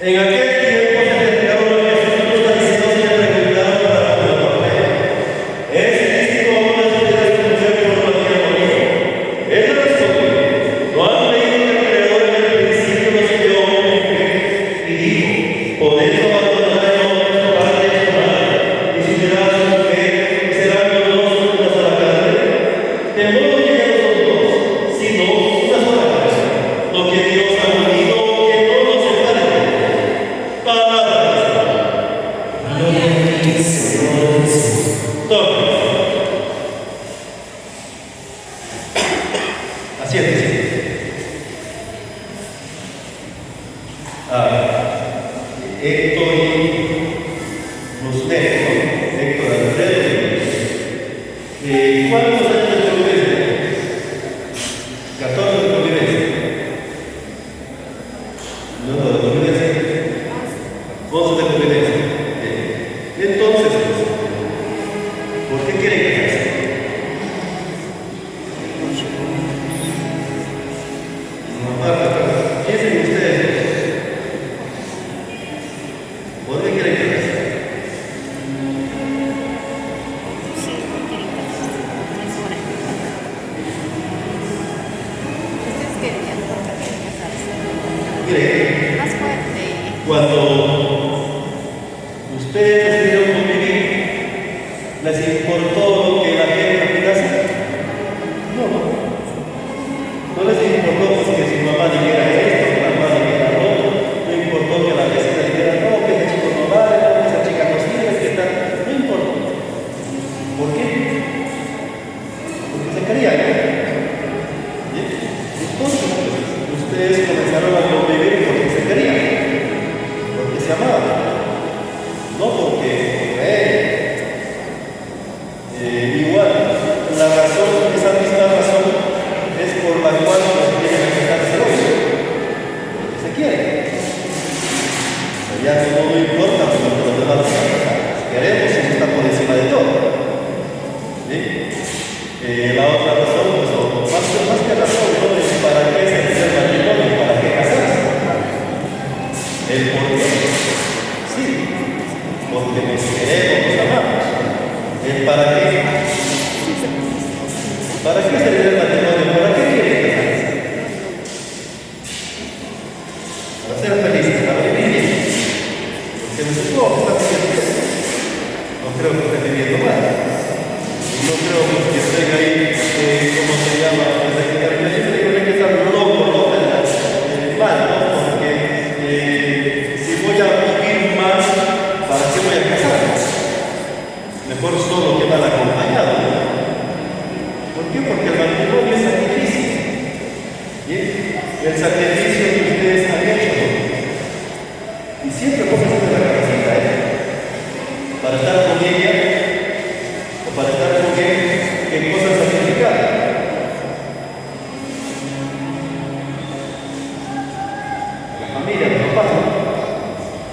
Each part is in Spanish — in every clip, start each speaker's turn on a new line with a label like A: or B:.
A: En aquel tiempo se acercaron a Jesús los fariseos y le preguntaron para comer papel. ¿Es lícito a una ciudad de mujer por lo que ha morido? Él respondió: ¿no han leído que el Creador en el principio los creó hombre y mujer? Y dijo: podéis abandonar el hombre a su padre y a su madre, y se unirá a su mujer, y serán los dos una sola carne. De modo que ya no son dos, sino una sola carne. Lo que Dios ha unido, que no lo separe. Palabra del Señor.
B: Gloria a ti, Señor Jesús.
A: Tome. Asiéntese. Héctor Musnet, Héctor Alfredo. ¿Cuántos años de convivencia? 14 de convivencia. No, de convivencia. 11 de convivencia. Entonces, ¿por qué quieren casarse? No, Marta, piensen ustedes. ¿Por qué quieren casarse? Mire,
C: Más fuerte.
A: cuando ustedes decidieron convivir, ¿les importó lo que la gente opinase? No les importó pues, que su mamá dijera esto, que la mamá dijera lo otro, no importó que la vecina dijera no, que ese chico no vale, no, que esa chica no sirve, que tal, no importó. ¿Por qué? Porque se querían, ¿no? ¿Bien? Entonces, pues, ustedes comenzaron a convivir porque se querían, porque se amaban, no porque igual, la razón, esa misma razón es por la cual nos quieren casarse hoy, porque se quieren. Ya no importa porque los demás queremos y está por encima de todo. ¿Sí? La otra razón, pues, más que razón, ¿no? Es para qué se hace el matrimonio, para qué casarse. El por qué, sí, porque nos queremos, nos amamos. El para qué. ¿Para qué se le da el matrimonio? ¿Para qué quieren casarse? Para ser felices, para vivir bien. Porque no supongo que está viviendo bien. No creo que esté viviendo mal. No creo que estén ahí, ¿cómo se llama? Yo siempre digo que estar loco, mal, ¿no? Porque si voy a vivir más, ¿para qué voy a casar? Mejor solo que mal acompañado, ¿no? ¿Por qué? Porque el matrimonio es sacrificio. ¿Bien? El sacrificio que ustedes han hecho, ¿no? Y siempre pongan en la cabecita, para estar con ella o para estar con él, ¿qué cosas sacrificar? La familia, los papás, ¿no?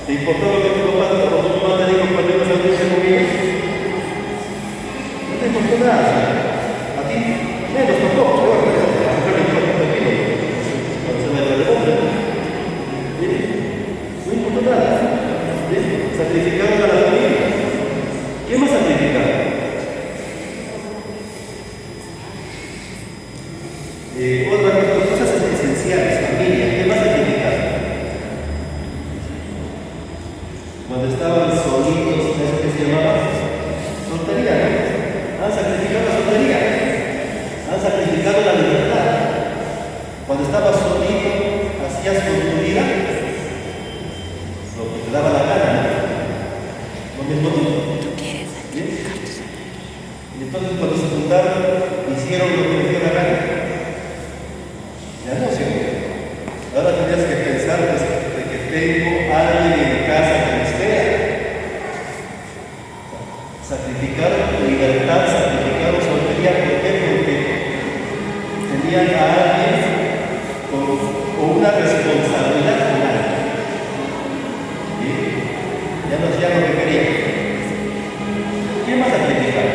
A: ¿Te importó lo que tu papá o tu mamá te dijo cuando ibas a irse con ellos? No te importó nada. A ti, menos tampoco. A la mujer le importa un pepino. Cuando se mete el hombre. ¿Bien? No importó nada. ¿Bien? Sacrificaron a la familia. ¿Qué más sacrificaron? Otras cosas esenciales, familia. ¿Qué más sacrificaron? Cuando estaban solitos, eso que se llamaba soltería, ¿no? Han sacrificado la soltería, han sacrificado la libertad. Cuando estabas solito, hacías con tu vida lo que te daba la gana, ¿no? Lo mismo tú. ¿Bien? Y entonces cuando se juntaron, hicieron lo que les dio la gana. Ya no, ¿sí? Ahora tenías que pensar de que tengo a alguien en casa que me espera. Sacrificar libertad, sacrificar soltería, ¿por qué? Porque tenían a alguien con una responsabilidad con alguien. ¿Sí? Ya no hacían lo que querían. ¿Qué más sacrificar?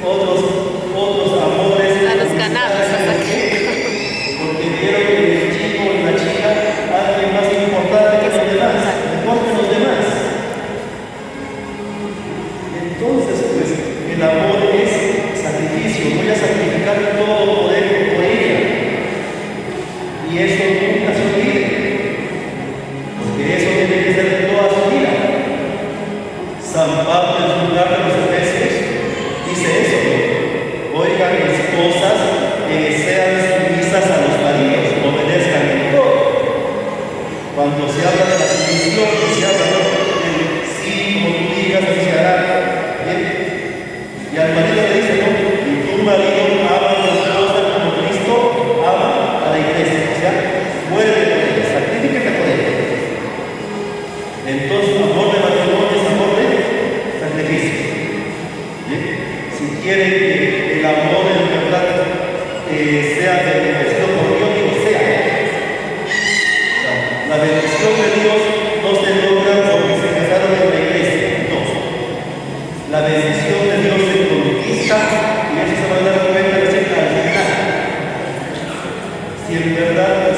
A: otros amores.
C: A los ganados.
A: Porque vieron en el chico o en la chica alguien más importante que los demás, mejor que los demás. Entonces, pues, el amor es sacrificio. Voy a sacrificar todo por él, por ella. Y eso nunca se olvide. Porque eso tiene que ser toda su vida. San Pablo, en su carta a los Efesios, dice eso, ¿no? Oigan, esposas, sean sumisas a los maridos, obedezcan en todo. Cuando se habla de la sumisión, se habla del sí, como tú digas, así se hará. ¿Bien? Y al marido le dice, ¿no? Y tu marido ama a tu esposa como Cristo ama a la iglesia. O sea, muere por ella, sacrifícate por ella. Entonces, amor de matrimonio es amor de sacrificio. ¿Bien? Si quieren que el amor en verdad sea bendecido por Dios, digo sea. La bendición de Dios no se logra porque se casaron en la iglesia, no. La bendición de Dios se conquista y eso se va a dar cuenta de ese al final. Si en verdad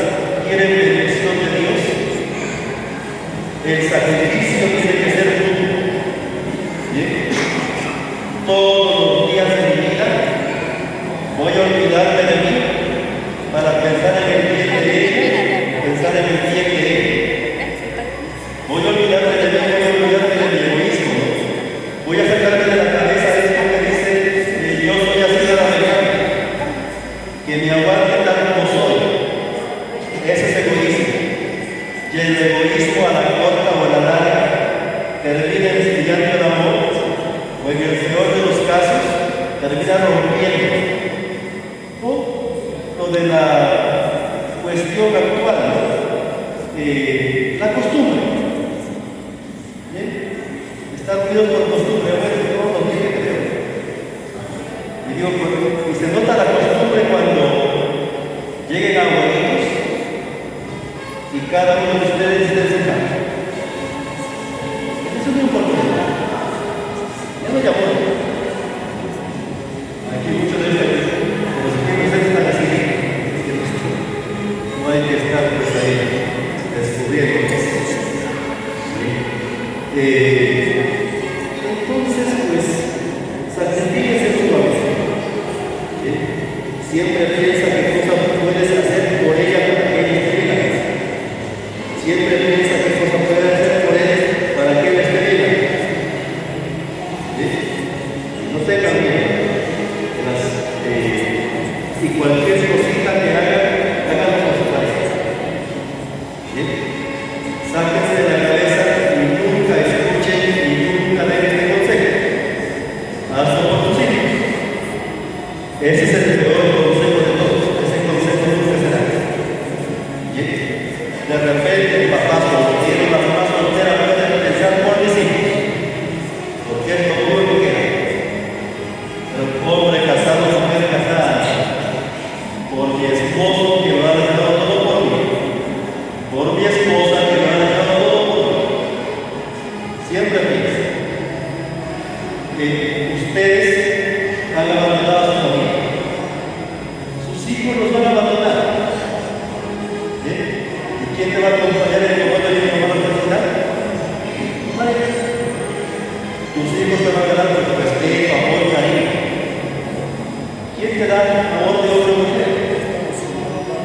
A: quieren bendición de Dios, el sacrificio tiene que ser mutuo. ¿Bien? Todos los días de mi vida voy a olvidarme de mí para pensar en el bien de él, pensar en el bien de él. Voy a olvidarme de mí, voy a olvidarme de mi egoísmo. Voy a sacarme de la cabeza esto que dice yo soy así de la mecánica, que me aguante tal como soy. Ese es egoísmo. Y el egoísmo a la corta o a la larga termina estudiando el amor, o en el peor de los casos termina rompiendo. Lo de la cuestión actual, ¿no? La costumbre. ¿Bien? Estar unidos por costumbre, bueno, todos los días creo. Y digo, y se nota la costumbre cuando lleguen abuelitos y cada uno de ustedes esté en su casa. Eso no importa. Ya no llamó. Aquí muchos de ustedes, los que están así, no hay que estar pues ahí descubriendo cosas. Entonces, pues, sacrifíquese su amor. Siempre piensa qué cosa puedes hacer por ella para que ella esté bien. Siempre piensa qué cosa puedes hacer por él para que ella esté bien. No tengan miedo. Y cualquier cosita que hagan con su pareja. Sáquense de la cabeza y nunca escuchen y nunca den este consejo. Hazlo por tus hijos. Ese es el peor consejo de todos. Ese consejo nunca será. De repente el papá soltero, la mamá soltera pueden pensar por mis hijos. Porque es lo único que hay. Pero pobre casado no puede casar. Por mi esposo que lo ha dejado todo por mí. Por mi esposa que lo ha dejado todo por mí. Siempre piensen que ustedes han abandonado a su familia. Sus hijos los van a abandonar. ¿Y quién te va a acompañar en el momento de que no van a terminar? Nadie. Tus hijos te van a dar por tu respeto, amor, cariño. ¿Quién te da amor de hombre o mujer?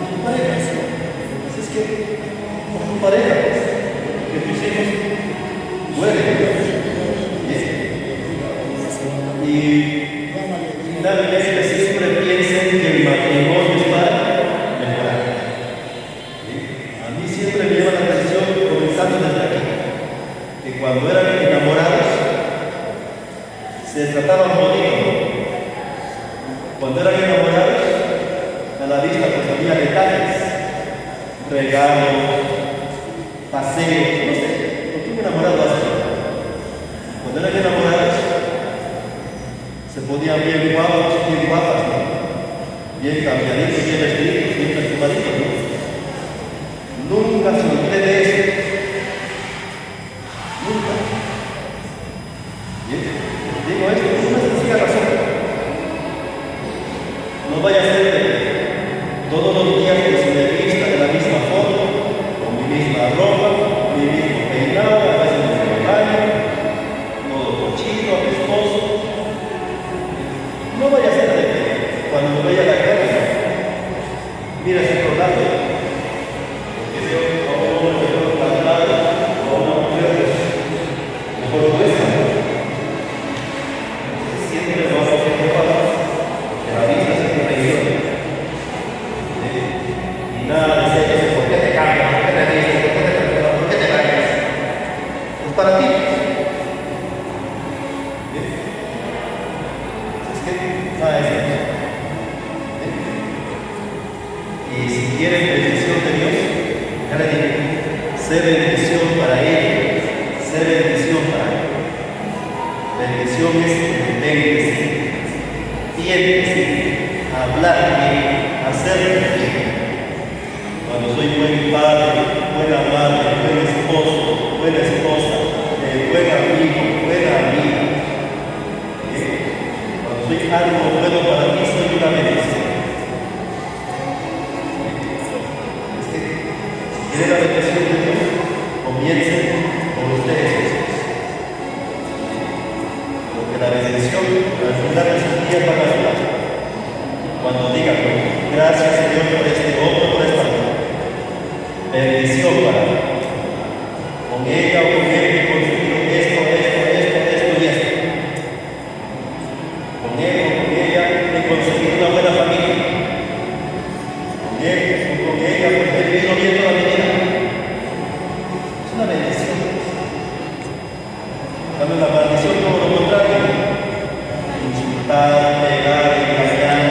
A: Tu pareja. Así es que, con tu pareja, pues, que tus hijos mueren. Y finalmente siempre piensen que el matrimonio es para mejorar. A mí siempre me llama la atención, comenzando desde aquí, que cuando eran enamorados se trataban bonito. Cuando eran enamorados, a la vista pues había detalles, regalos, paseos, no sé, lo que un enamorado hace. Cuando eran enamorados, se ponían bien guapos, bien guapas, ¿no? Bien cambiaditos, bien vestiditos, bien perfumaditos, ¿no? Nunca se olvide de eso. Nunca. Bien. Digo esto por una sencilla razón. vaya a ser de que cuando vaya a la calle, mira hacia otro lado, porque veo a un hombre mejor plantado, o a una mujer mejor puesta. Siempre lo vas a hacer mejor, que la vista siempre me dio. Y nada de eso, ¿por qué te cambias? ¿Por qué te dices? ¿Por qué te cambias? Es para ti. Nada de eso. Y si quieren bendición de Dios, ya le dije, sé bendición para él, sé bendición para él. Bendición es entender, tiene hablar bien, hacer bien. Cuando soy buen padre, buena madre, buen esposo, buena esposa, buen amigo, buena amiga. Cuando soy algo bueno para mí, soy una bendición. Si quieren la bendición de Dios, comiencen por ustedes. Porque la bendición al final de sus días va a ayudar. Cuando digan, gracias Señor por este hombre, por esta mujer. Bendición para mí. Con ella o con él he conseguido esto y esto. Con él o con ella he conseguido una buena familia. Con él o con ella pues he vivido bien toda mi vida. Es una bendición. Dame la maldición como lo contrario. Insultar, pegar, engañar,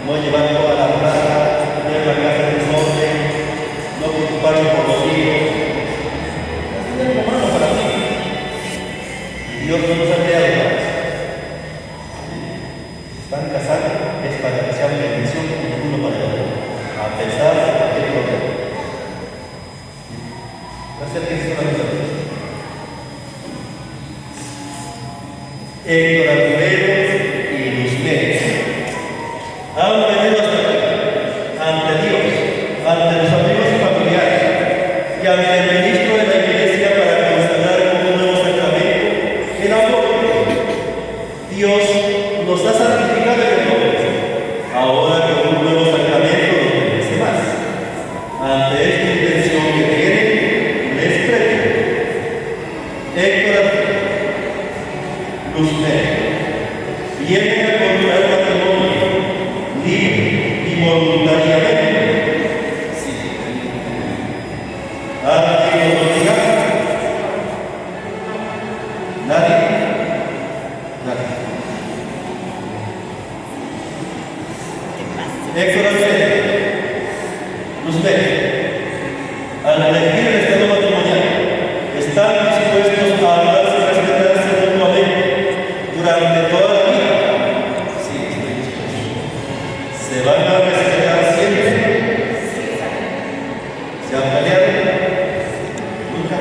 A: no llevar toda la plata, tener la casa en desorden, no preocuparse por los hijos. Es algo malo para mí. Y Dios no nos ha creado para eso. Si están casados, es para que sea bendición el uno para el otro, a pesar de cualquier problema. Gracias a Dios, Héctor Alfredo y Luzmé han venido hasta aquí, ante Dios, ante los amigos y familiares y ante el ministro de la iglesia para consagrar como un nuevo sacramento el amor. Dios nos ha santificado en el nombre. Ahora con un nuevo sacramento nos merece más. Ante esta intención que tienen, les premio. Héctor Alfredo, Luzmé, vienen a contraer matrimonio libre y voluntariamente. Sí. ¿Alguien nos obliga? ¿Nadie? Nadie. Héctor Alfredo, Luzmé, al elegir el estado matrimonial, están dispuestos a hablarse y respetarse mutuamente durante toda la vida. Sí, estoy dispuesto. ¿Se van a respetar siempre? ¿Se han peleado? Nunca.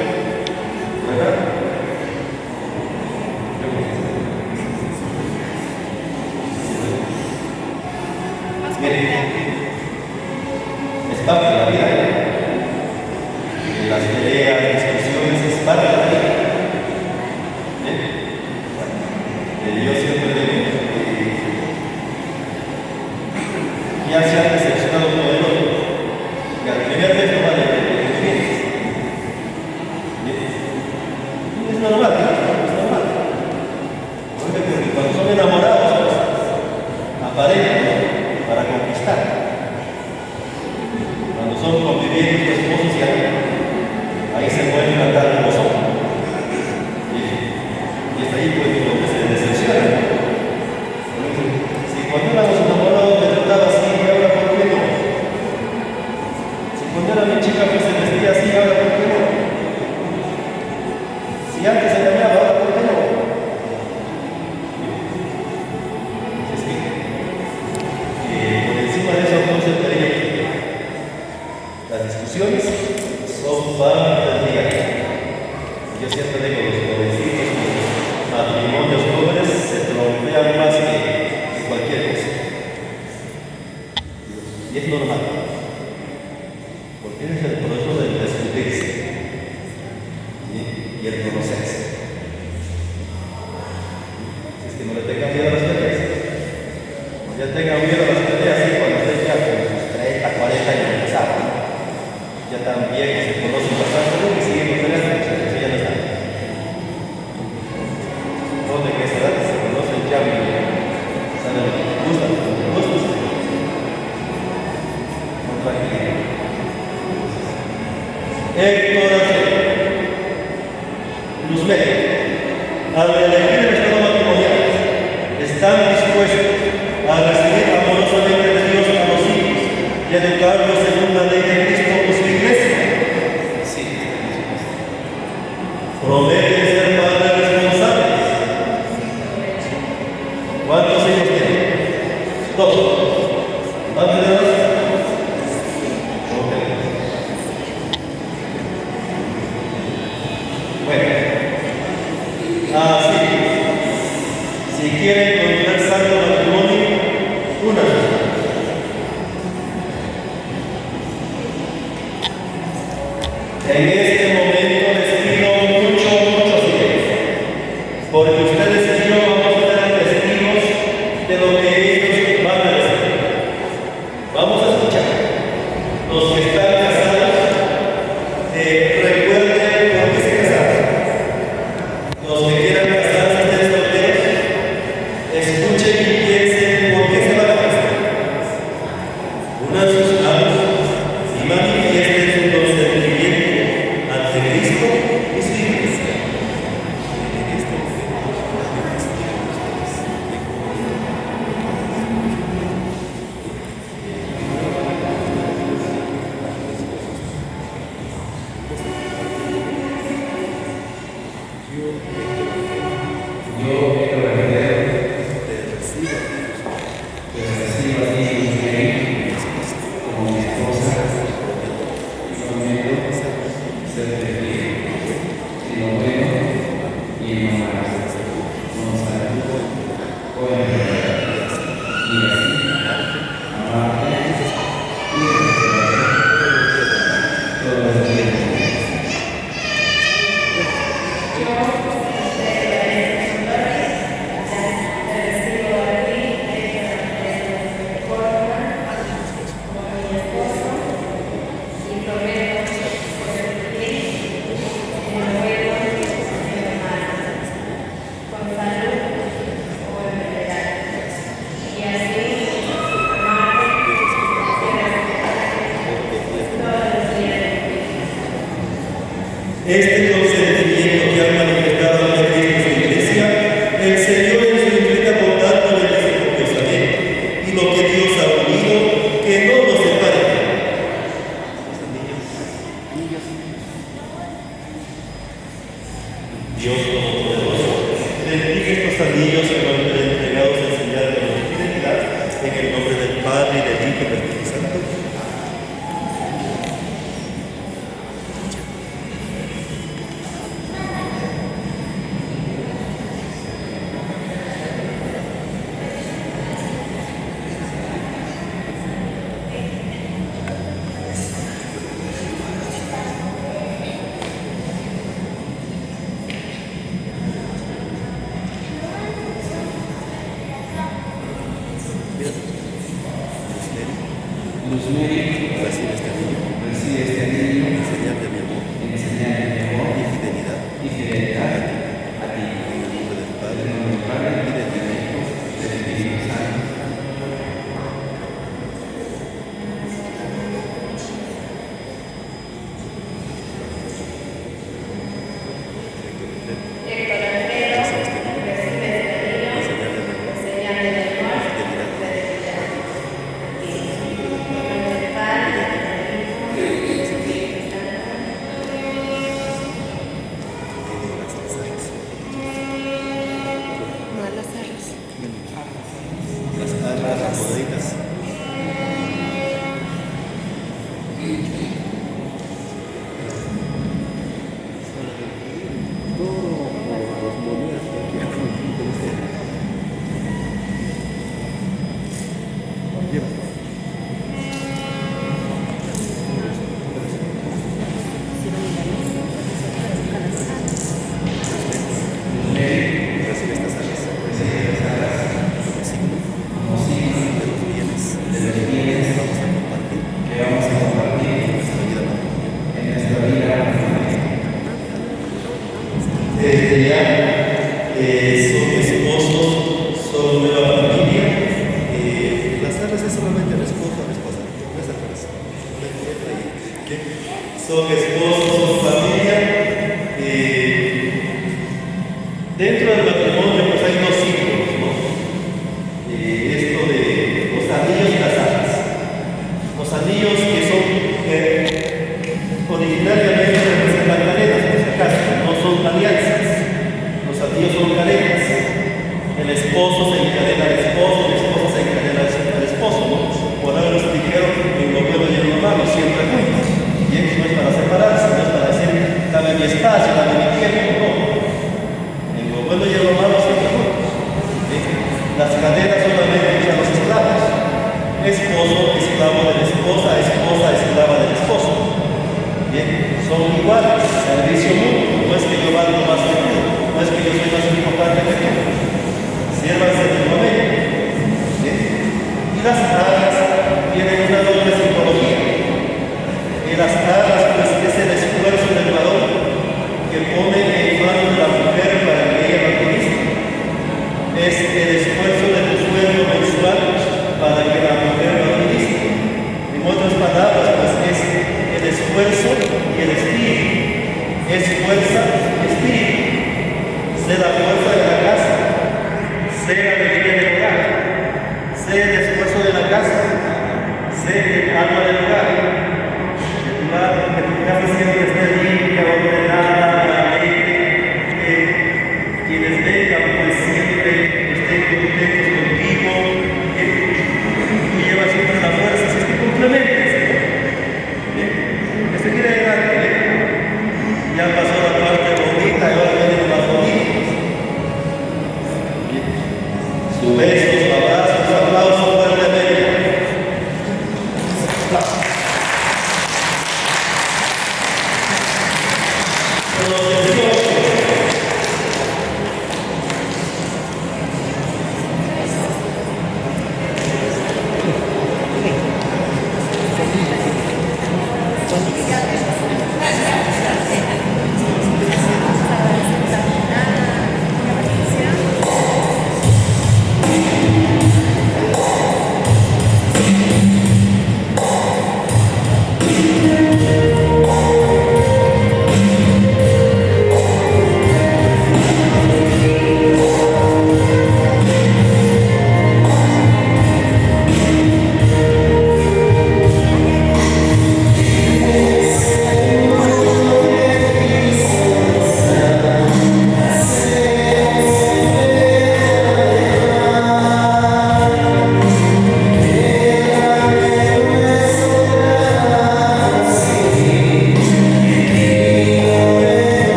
A: ¿Verdad? Miren, es parte de la vida. Las peleas, discusiones, es parte de la vida. Yo siempre digo ya se han decepcionado uno del otro. Que al primer vez no vale que tienes. Es normal, es normal. Porque cuando son enamorados, aparecen para conquistar. Cuando son convivientes, esposos y ahí se pueden tratar como son. Y es ahí pues lo que se decepciona. Si cuando éramos enamorados me trataba así, ahora por qué no. Si cuando era mi chica pues se vestía así, ahora por qué no. Si antes se engañaba, ahora por qué no. Es que por encima de eso no se tendría que las discusiones son parte del día a día. Yo siempre digo, los jovencitos, los matrimonios jóvenes se trompean más que cualquier cosa. Y es normal, porque es el proceso de descubrirse y el conocerse. Si es que no le tengan miedo a las peleas, Ya tengan miedo a las peleas, así cuando ustedes ya con sus 30, 40 años empezaron, ¿no? Ya también se conocen bastante, ¿no? Y siguen peleando, eso ya no está. Donde que esa edad se conocen ya, saben lo que les gusta, lo que les gusta, con tranquilidad. Héctor Alfredo, Luzmel, al elegir el estado matrimonial, están dispuestos a recibir amorosamente de Dios a los hijos y educarlos según la ley de Cristo o su iglesia. Sí. Prometen ser padres responsables. ¿Cuántos hijos tienen? Dos. ¿Más de dos? Ok. Bueno. Así. Si quieren contraer santo matrimonio, una vez. En este momento les pido mucho silencio, porque ustedes y yo vamos a ser testigos de lo que ellos van a decir. Vamos a escuchar. Los que están casados, recuerden por qué se casaron. Los que quieran casarse, ustedes solteros, escuchen y piensen por qué se van a casar. Unan sus manos y manifiesten su consentimiento ante Cristo y su iglesia.
B: Yo, Héctor Alfredo, te recibo a ti, Luzmel, como mi esposa, y prometo serte fiel, en lo bueno y en lo malo, con salud o enfermedad, y así amarte y respetarte todos los días.
A: Este consentimiento que han manifestado ante Cristo y su iglesia, el Señor en su infinita bondad lo bendice copiosamente, y lo que Dios ha unido, que no lo separe. Dios Todopoderoso, bendiga estos anillos que van a ser entregados en señal de la fidelidad, en el nombre del Padre, y del Hijo y del Espíritu Santo.
B: Luzmel,
A: Recibe este anillo,
B: recibe este anillo
A: en señal de mi amor
B: en señal de mi amor
A: y
B: y fidelidad a ti,
A: en el nombre del
B: en
A: Padre
B: el nombre del Padre
A: y del
B: y del Hijo y del Espíritu Santo.
C: Héctor Alfredo, recibe este anillo
A: en señal de mi amor
C: en señal de amor
A: y fidelidad
C: y fidelidad. En el nombre del Padre, del Hijo y del Espíritu Santo. No, las arras.
A: las arras, las moneditas. Recibe estas arras.
B: Recibe estas arras
A: Como signo
B: como signo
A: son esposos, son familia. Dentro del matrimonio pues hay dos símbolos, ¿no? Esto de los anillos y las arras. Los anillos que son originariamente representan cadenas, por si acaso, no son alianzas. Los anillos son cadenas. El esposo se encadena al esposo, la esposa se encadena al esposo, ¿no? Por algo nos dijeron en lo bueno y en lo malo, siempre juntos. Y eso no es para separarse, no es para decir, dame mi espacio, dame mi tiempo, no. En lo bueno y en lo malo, siempre juntos. Las cadenas solamente usan los esclavos. Esposo, esclavo de la esposa, esposa, esclava del esposo. Bien, son iguales, servicio mutuo. No es que yo valgo más que tú, no es que yo soy más importante que tú. Sírvanse mutuamente. Y las arras tienen una doble simbología. Y las arras pues, es el esfuerzo del varón que pone en manos de la mujer para que ella lo administre. Es el esfuerzo del sueldo mensual para que la mujer lo administre. En otras palabras, pues es el esfuerzo y el espíritu. Es fuerza y espíritu. Ser la fuerza de la casa, ser la alegría del hogar, ser el esfuerzo de la casa, ser el alma del hogar. Que tu casa siempre esté limpia, ordenada, alegre, que quienes vengan pues siempre estén contentos contigo, que tú llevas siempre la fuerza, si es que complementes, ¿no? Que se quiere adelante, ya pasó la parte bonita y ahora viene lo más bonito. Sus besos, abrazos, aplausos fuertemente.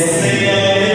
A: Señor,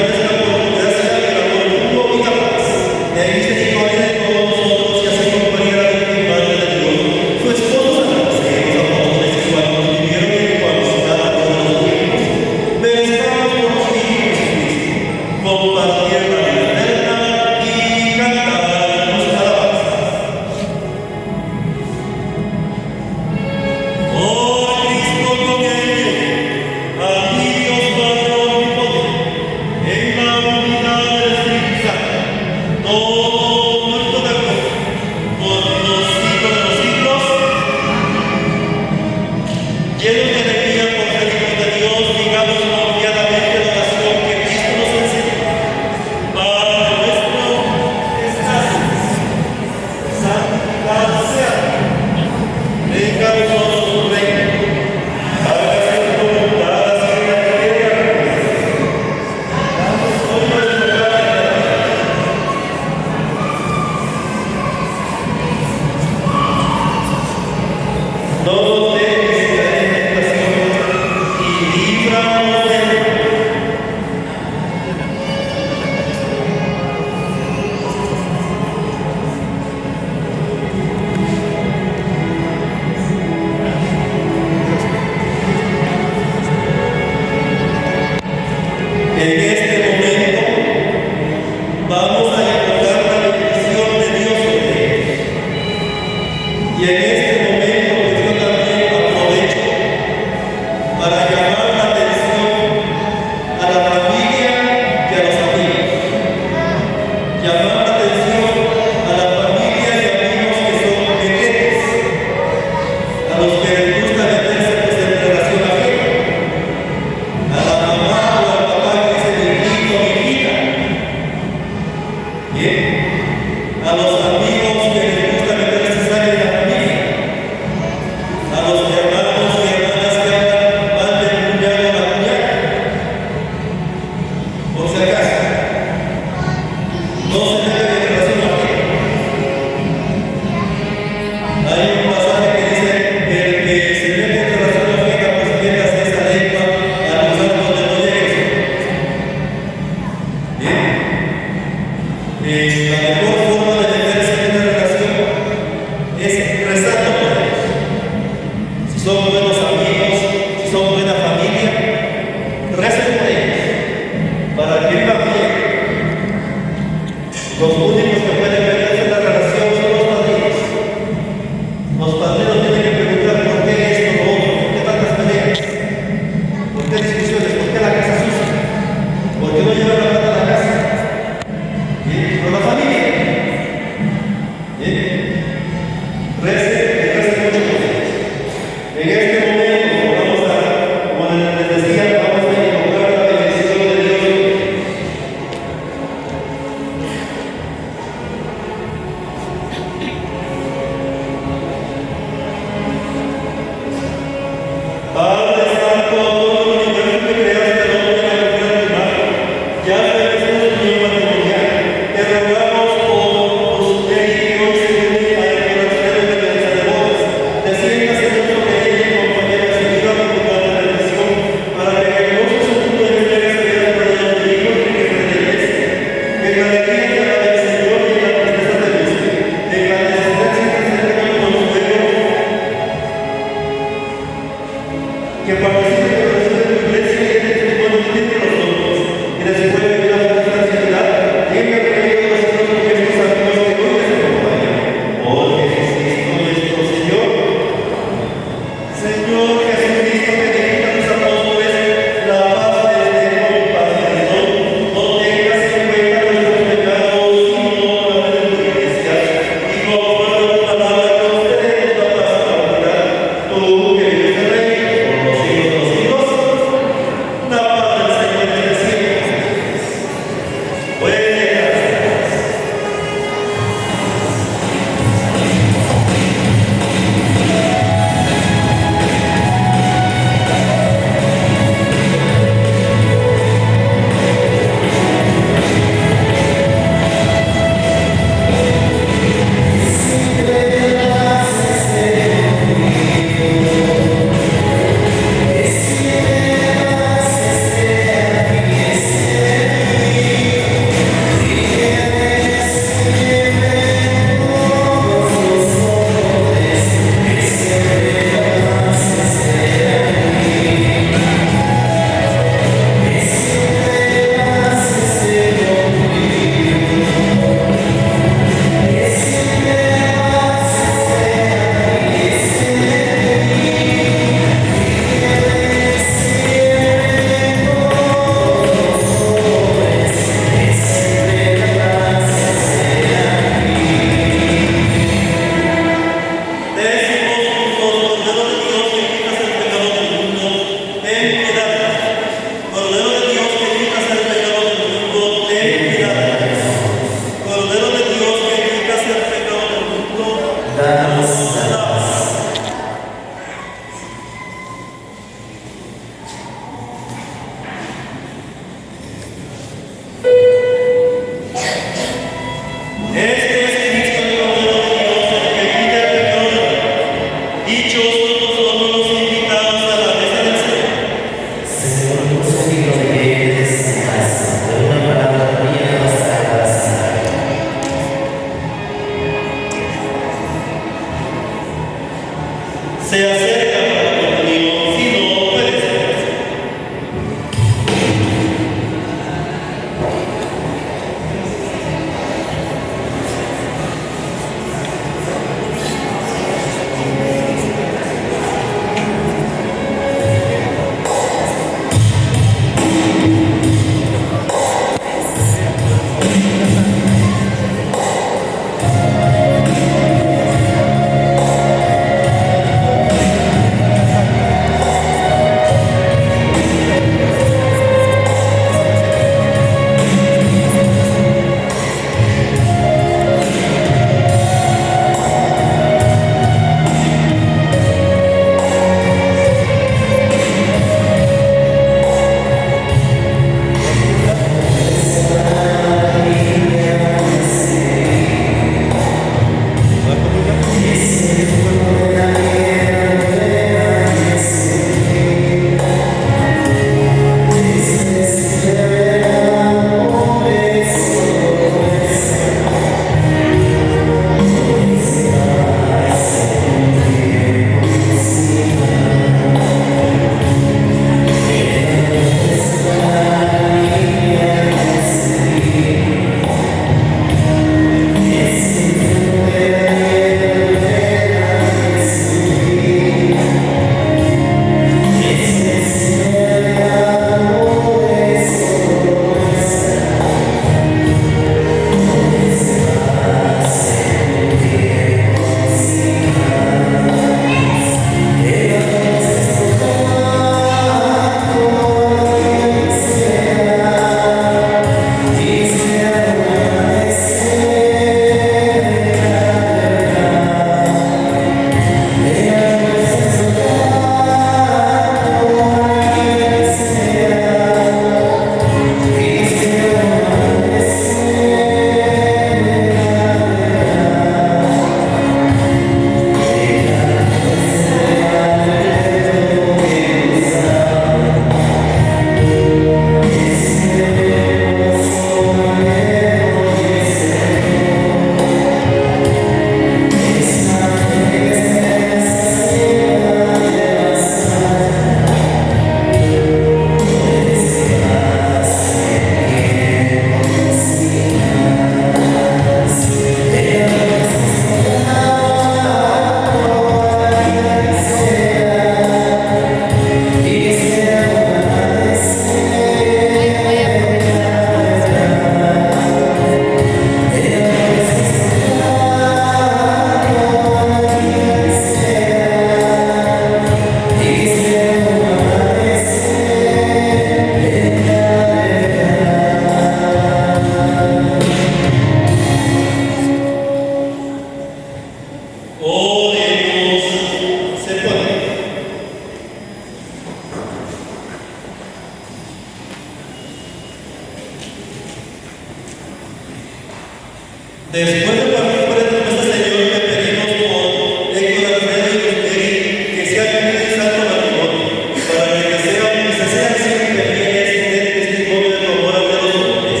A: Después de partir por esta mesa, Señor, te pedimos por Héctor Alfredo y Lusteri que sean fieles y santo matrimonio, para que se sean siempre fieles y den testimonio de tu amor ante los hombres.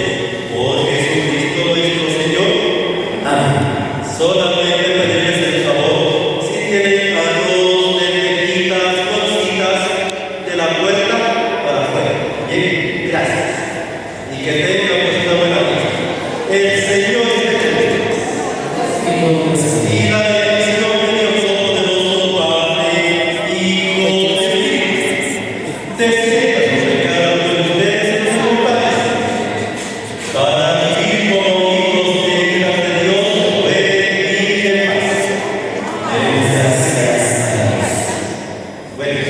A: Por Jesucristo nuestro Señor. Amén. Solamente pedirles el favor, si tienen arroz, lentejitas, bolsitas de la puerta para afuera. Bien, gracias. Y que tengan pues una buena vida. El Señor esté con ustedes. Y la bendición de Dios Todopoderoso, Padre, Hijo y Espíritu, descienda sobre cada uno de ustedes en su voluntad, para vivir como hijos dignos de Dios, buenos y en paz. Demos gracias a Dios. Bueno.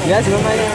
B: Ya, si mamá ya.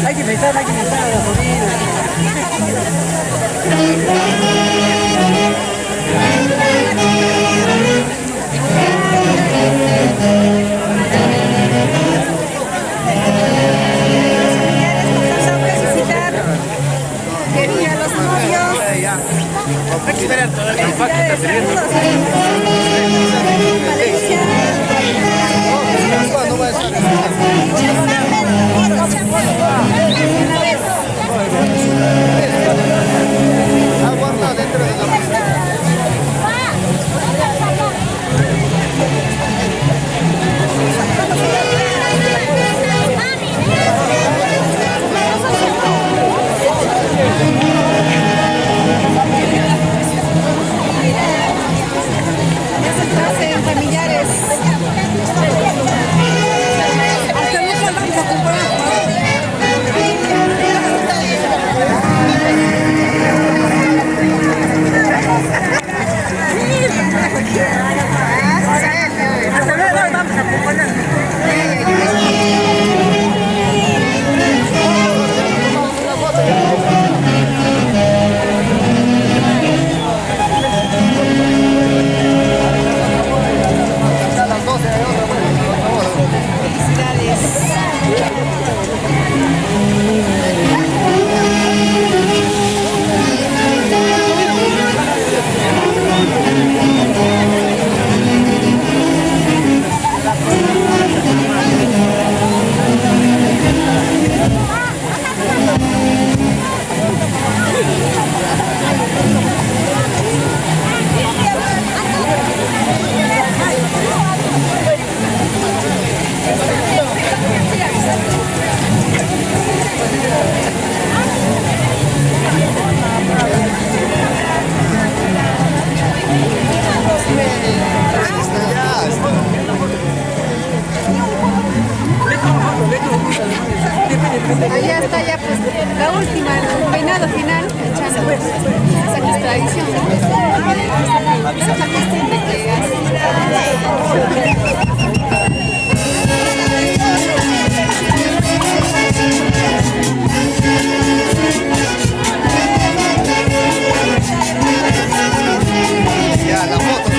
B: Hay que pensar la gasolina.
C: Quería los novios.
B: Hay que esperar todo el impacto que está teniendo. No va a estar. Aguarda dentro de la
C: familiares. Hasta nunca vamos a comprar. Allá está ya pues la última, el peinado final, echando esa que es tradición.
B: Ya, la foto.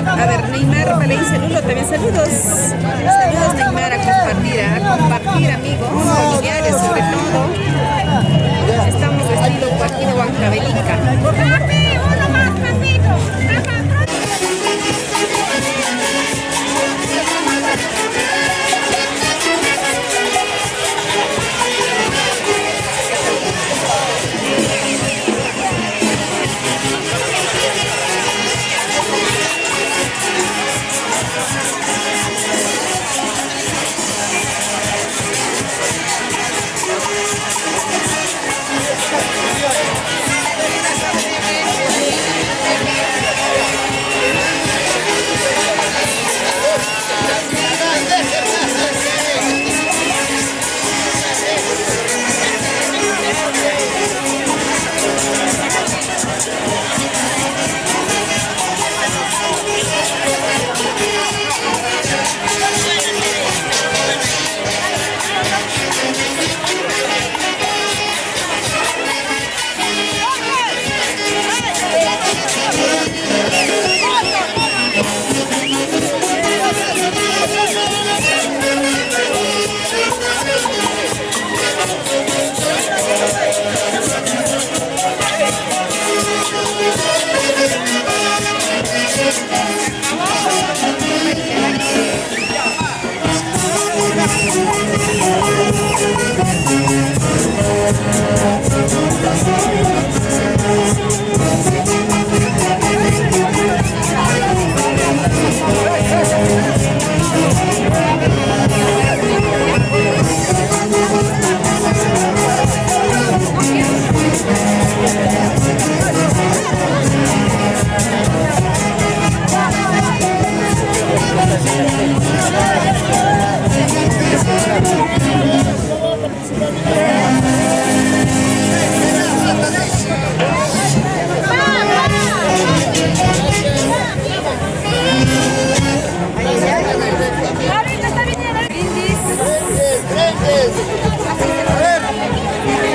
D: A ver, Neymar Valencia Lulo, también saludos. Saludos Neymar, a compartir amigos, familiares sobre todo. Estamos vestidos aquí de Huancavelica.
C: Papi, uno más, papito.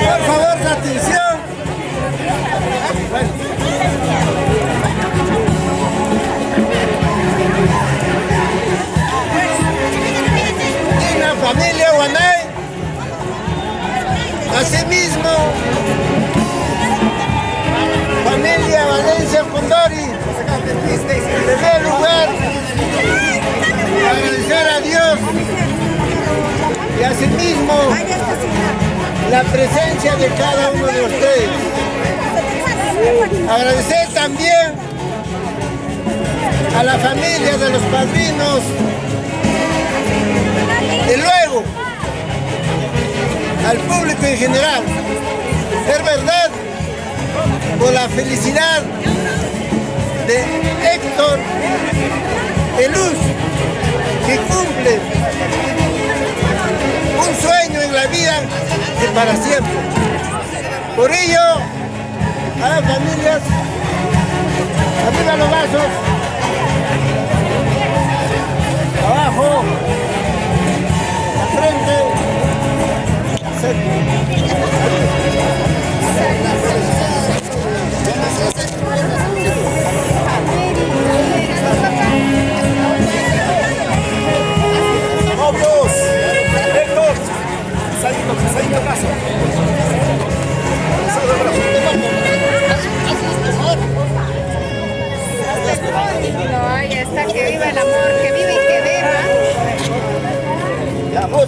A: Por favor, su atención. La familia Guanay, asimismo, familia Valencia Condori, en primer lugar, agradecer a Dios y asimismo la presencia de cada uno de ustedes. Agradecer también a la familia de los padrinos y luego al público en general. Es verdad, por la felicidad de Héctor de Luz, que cumple un sueño en la vida de para siempre. Por ello, a las familias, arriba los vasos, abajo, la frente.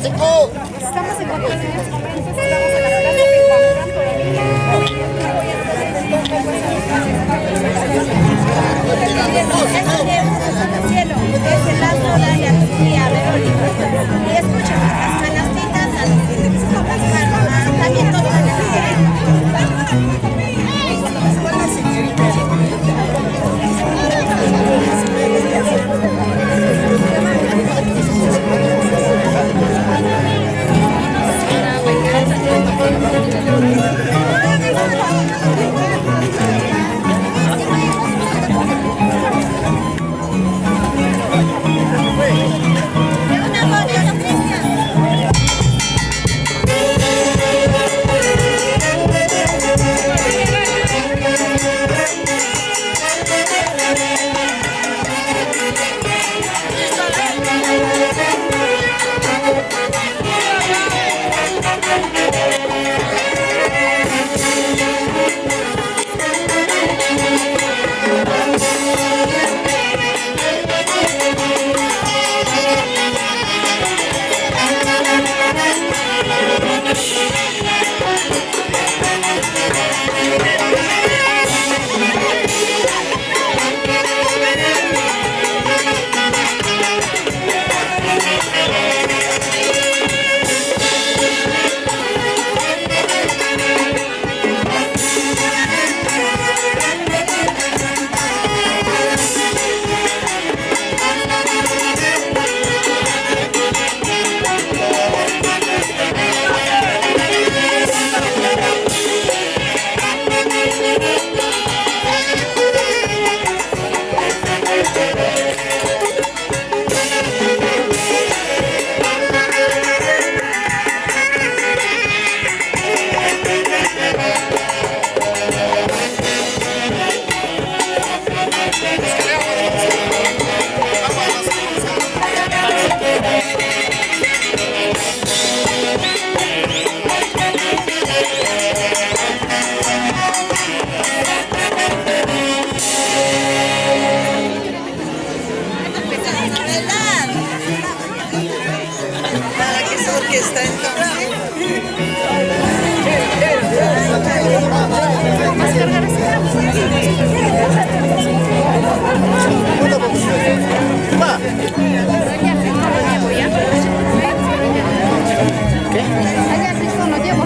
D: Estamos encontrando en estos momentos, estamos en la plaza de Juan Franco cielo, es el lazo de Ayatollah Verónica. Y escucha, las canastitas, también todo lo
E: está entonces.
D: Allá Cristo lo llevo.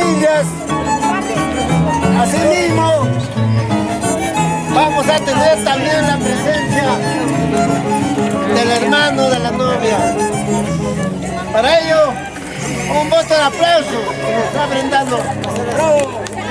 E: familias. Asimismo, vamos a tener también la presencia del hermano de la novia. Para ello, un voto de aplauso que nos está brindando. ¡Bravo!